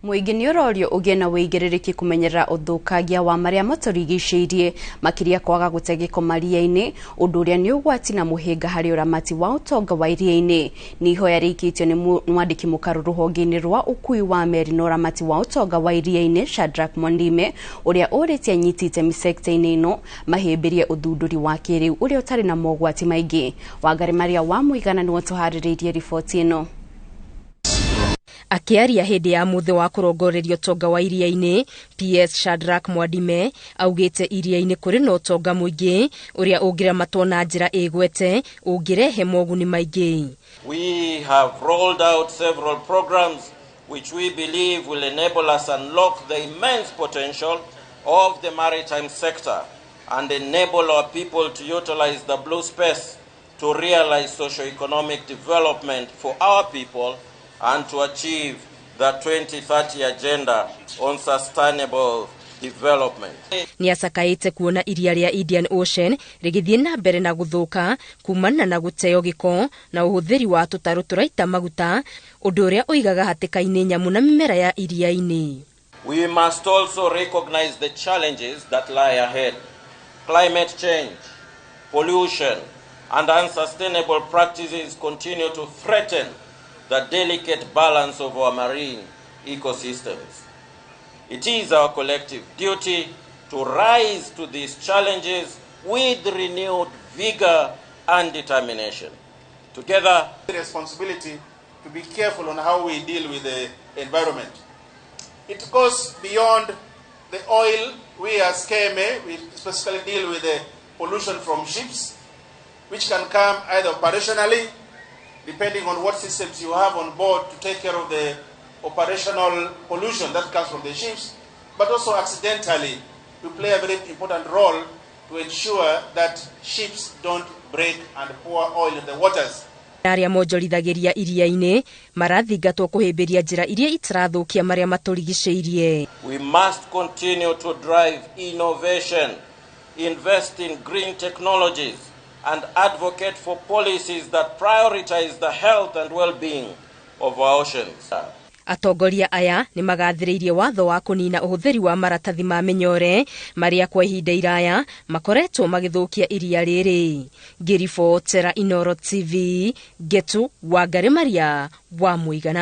Mũingĩ nĩ ũrorio ũgĩe na ũigĩrĩrĩki kũmenyerera ũthũkangia wa marĩa matũrigicĩirie makĩria kwaga gũte gĩko maria-inĩ, ũndũ ũrĩa nĩ ũgwati na mũhĩnga harĩ ũramati wa ũtonga wa iria-inĩ. Nĩ ihoya rĩikĩtio nĩ mwandĩki mũkaru rũhonge-inĩ rwa ũkui wa meri na ũramati wa ũtonga wa iria-inĩ Shadrack Mwandime, ũrĩa ũrĩtie anyiti itemi sector-inĩ ĩno mahĩmbĩrie ũthundũri wa kĩrĩu ũrĩa ũtarĩ na mogwati maingĩ. Wangari Maria wa Mũigana nĩwe tũharĩrĩirie riboti ĩno. Akĩaria hĩndĩ ya mũthĩ wa kũrongorerio ũtonga wa iria-inĩ, PS Shadrack Mwandime augĩte iria-inĩ kũrĩ na ũtonga mũingĩ ũrĩa ũngĩramatwo na njĩra ĩgwete ũngĩrehe moguni maingĩ. We have rolled out several programs which we believe will enable us unlock the immense potential of the maritime sector and enable our people to utilize the blue space to realize socio-economic development for our people and to achieve the 2030 agenda on sustainable development. Nĩ acakaĩte kuona iria rĩa Indian Ocean rĩgĩthiĩ na mbere na gũthũka kumana na gũteo gĩko na ũhũthĩri wa tũtarũ tũraita maguta, ũndũ ũrĩa ũigaga hatĩka-inĩ nyamũ na mĩmera ya iria-inĩ. We must also recognize the challenges that lie ahead. Climate change, pollution, and unsustainable practices continue to threaten the delicate balance of our marine ecosystems. It is our collective duty to rise to these challenges with renewed vigor and determination. Together, the responsibility to be careful on how we deal with the environment. It goes beyond the oil. We as KMA, we specifically deal with the pollution from ships, which can come either operationally, depending on what systems you have on board to take care of the operational pollution that comes from the ships, but also accidentally, we play a very important role to ensure that ships don't break and pour oil in the waters. Arĩa monjorithagĩria iria-inĩ marathingatwo kũhĩmbĩria njĩra iria itarathũkia marĩa matũrigicĩirie. We must continue to drive innovation, invest in green technologies, and advocate for policies that prioritize the health and well-being of our oceans. Atongoria aya nĩ magathĩrĩirie watho wa kũnina ũhũthĩri wa maratathi ma mĩnyore marĩa kwa ihinda iraya makoretwo magĩthũkia iria rĩrĩ. Ngĩribotera Inooro TV, Getu Wangari Maria wa Mũigana.